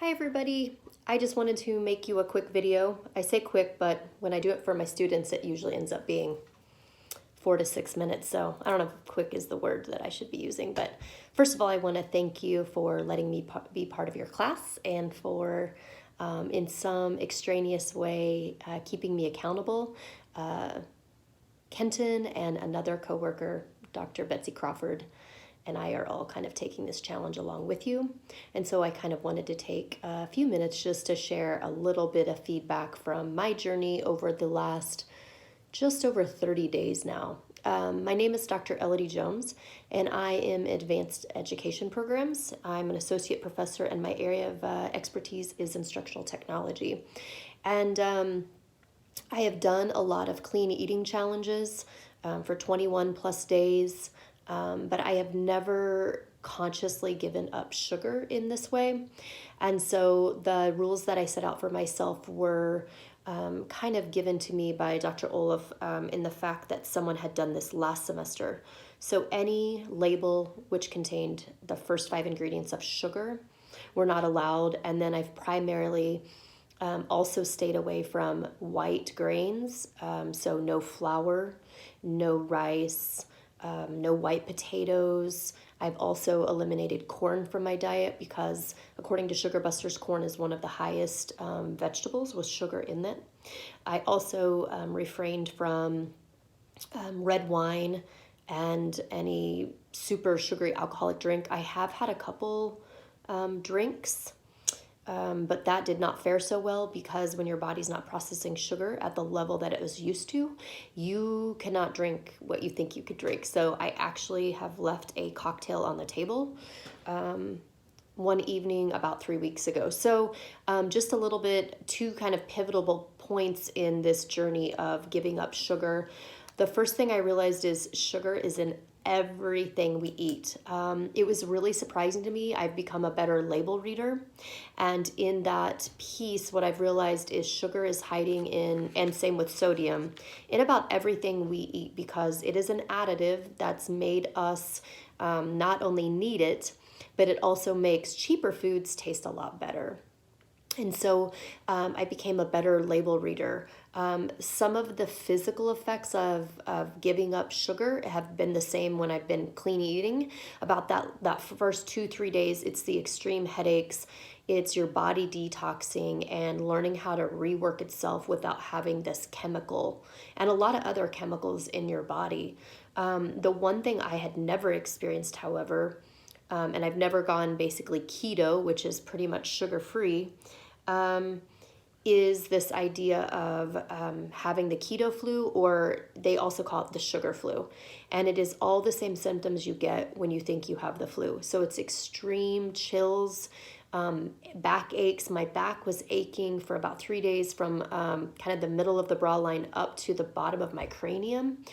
Hi everybody. I just wanted to make you a quick video. I say quick, but when I do it for my students, it usually ends up being 4 to 6 minutes. So I don't know if quick is the word that I should be using, but first of all, I want to thank you for letting me be part of your class and for, in some extraneous way, keeping me accountable. Kenton and another coworker, Dr. Betsy Crawford, and I are all kind of taking this challenge along with you. And so I kind of wanted to take a few minutes just to share a little bit of feedback from my journey over the last just over 30 days now. My name is Dr. Elodie Jones, and I am advanced education programs. I'm an associate professor, and my area of expertise is instructional technology. And I have done a lot of clean eating challenges for 21 plus days. But I have never consciously given up sugar in this way. And so the rules that I set out for myself were kind of given to me by Dr. Olaf in the fact that someone had done this last semester. So any label which contained the first 5 ingredients of sugar were not allowed. And then I've primarily also stayed away from white grains, so no flour, no rice, no white potatoes. I've also eliminated corn from my diet because, according to Sugar Busters, corn is one of the highest vegetables with sugar in it. I also refrained from red wine and any super sugary alcoholic drink. I have had a couple drinks. But that did not fare so well because when your body's not processing sugar at the level that it was used to, you cannot drink what you think you could drink. So I actually have left a cocktail on the table one evening about 3 weeks ago. So just a little bit, two kind of pivotal points in this journey of giving up sugar. The first thing I realized is sugar is in everything we eat. It was really surprising to me. I've become a better label reader. And in that piece, what I've realized is sugar is hiding in, and same with sodium, in about everything we eat because it is an additive that's made us not only need it, but it also makes cheaper foods taste a lot better. And so I became a better label reader. Some of the physical effects of giving up sugar have been the same when I've been clean eating. About that first 2-3 days, it's the extreme headaches. It's your body detoxing and learning how to rework itself without having this chemical and a lot of other chemicals in your body. The one thing I had never experienced, however, and I've never gone basically keto, which is pretty much sugar-free, is this idea of having the keto flu, or they also call it the sugar flu. And it is all the same symptoms you get when you think you have the flu. So it's extreme chills, back aches. My back was aching for about 3 days from kind of the middle of the bra line up to the bottom of my cranium,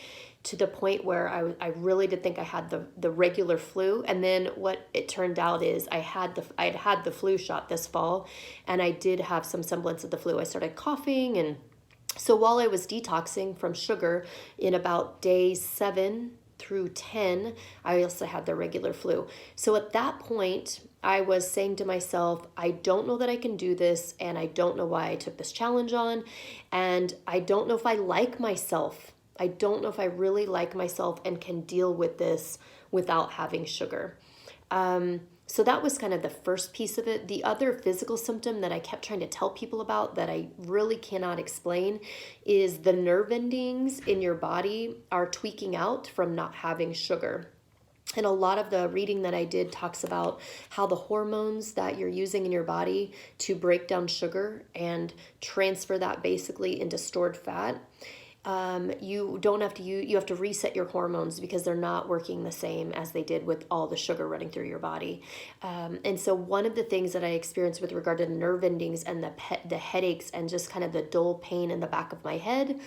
to the point where I really did think I had the regular flu. And then what it turned out is I had the flu shot this fall, and I did have some semblance of the flu. I started coughing, and so while I was detoxing from sugar in about day 7 through 10, I also had the regular flu. So at that point, I was saying to myself, I don't know that I can do this, and I don't know why I took this challenge on, and I don't know if I like myself. I don't know if I really like myself and can deal with this without having sugar. So that was kind of the first piece of it. The other physical symptom that I kept trying to tell people about that I really cannot explain is the nerve endings in your body are tweaking out from not having sugar. And a lot of the reading that I did talks about how the hormones that you're using in your body to break down sugar and transfer that basically into stored fat, you have to reset your hormones because they're not working the same as they did with all the sugar running through your body. And so one of the things that I experienced with regard to the nerve endings and the headaches and just kind of the dull pain in the back of my head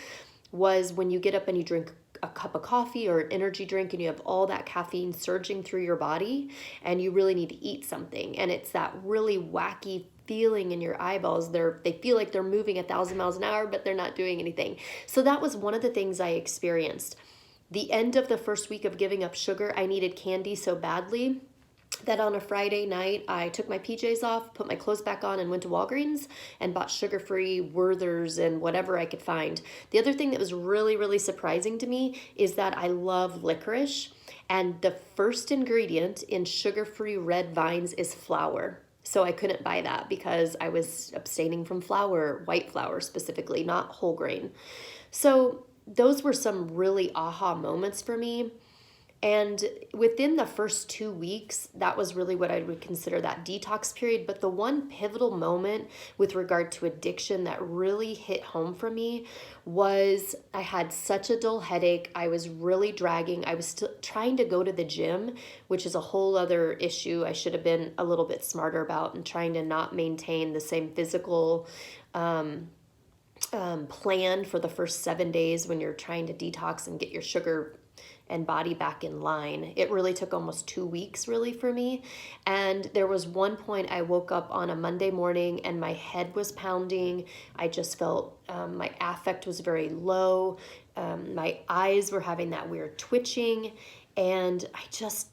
was when you get up and you drink a cup of coffee or an energy drink and you have all that caffeine surging through your body and you really need to eat something. And it's that really wacky feeling in your eyeballs. They feel like they're moving 1,000 miles an hour, but they're not doing anything. So that was one of the things I experienced. The end of the first week of giving up sugar, I needed candy so badly that on a Friday night, I took my PJs off, put my clothes back on, and went to Walgreens and bought sugar-free Werthers and whatever I could find. The other thing that was really, really surprising to me is that I love licorice, and the first ingredient in sugar-free red vines is flour. So I couldn't buy that because I was abstaining from flour, white flour specifically, not whole grain. So those were some really aha moments for me. And within the first 2 weeks, that was really what I would consider that detox period. But the one pivotal moment with regard to addiction that really hit home for me was I had such a dull headache. I was really dragging. I was still trying to go to the gym, which is a whole other issue I should have been a little bit smarter about, and trying to not maintain the same physical plan for the first 7 days when you're trying to detox and get your sugar and body back in line. It really took almost 2 weeks really for me. And there was one point I woke up on a Monday morning and my head was pounding. I just felt my affect was very low. My eyes were having that weird twitching. And I just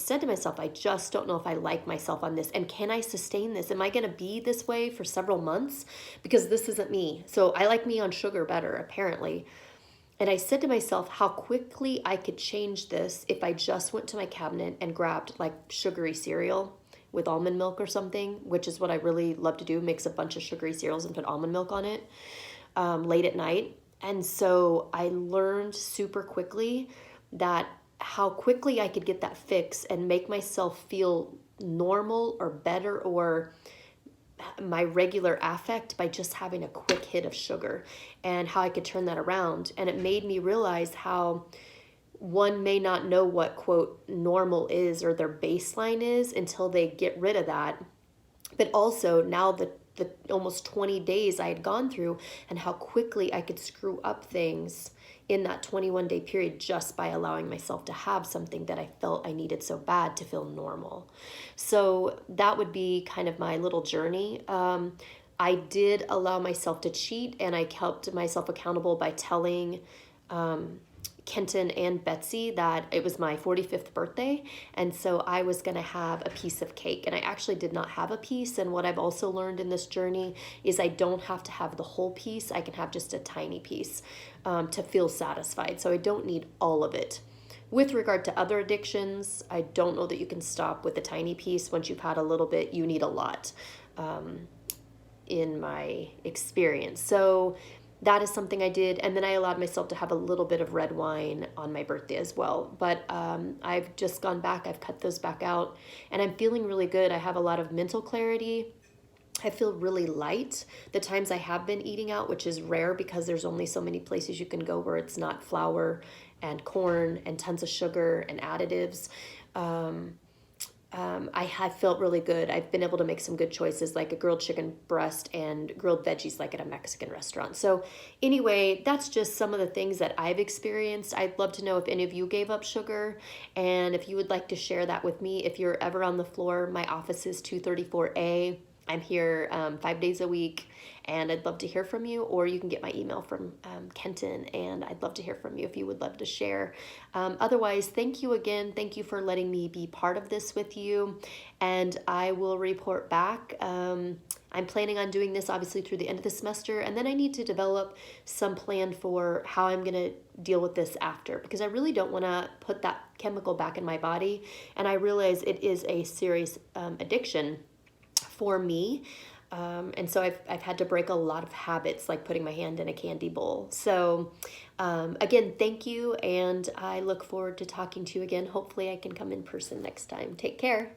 said to myself, I just don't know if I like myself on this. And can I sustain this? Am I going to be this way for several months? Because this isn't me. So I like me on sugar better, apparently. And I said to myself how quickly I could change this if I just went to my cabinet and grabbed like sugary cereal with almond milk or something, which is what I really love to do, mix a bunch of sugary cereals and put almond milk on it late at night. And so I learned super quickly that how quickly I could get that fix and make myself feel normal or better or my regular affect by just having a quick hit of sugar, and how I could turn that around. And it made me realize how one may not know what quote normal is or their baseline is until they get rid of that. But also now the almost 20 days I had gone through, and how quickly I could screw up things in that 21-day period just by allowing myself to have something that I felt I needed so bad to feel normal. So that would be kind of my little journey. I did allow myself to cheat, and I kept myself accountable by telling Kenton and Betsy that it was my 45th birthday, and so I was going to have a piece of cake. And I actually did not have a piece, and what I've also learned in this journey is I don't have to have the whole piece. I can have just a tiny piece to feel satisfied, so I don't need all of it. With regard to other addictions, I don't know that you can stop with a tiny piece. Once you've had a little bit, you need a lot, in my experience. So that is something I did. And then I allowed myself to have a little bit of red wine on my birthday as well. But I've just gone back. I've cut those back out. And I'm feeling really good. I have a lot of mental clarity. I feel really light the times I have been eating out, which is rare because there's only so many places you can go where it's not flour and corn and tons of sugar and additives. I have felt really good. I've been able to make some good choices, like a grilled chicken breast and grilled veggies like at a Mexican restaurant. So anyway, that's just some of the things that I've experienced. I'd love to know if any of you gave up sugar, and if you would like to share that with me. If you're ever on the floor, my office is 234A. I'm here 5 days a week, and I'd love to hear from you. Or you can get my email from Kenton, and I'd love to hear from you if you would love to share. Otherwise, thank you again. Thank you for letting me be part of this with you, and I will report back. I'm planning on doing this obviously through the end of the semester, and then I need to develop some plan for how I'm going to deal with this after, because I really don't want to put that chemical back in my body, and I realize it is a serious addiction for me. And so I've had to break a lot of habits, like putting my hand in a candy bowl. So again, thank you. And I look forward to talking to you again. Hopefully I can come in person next time. Take care.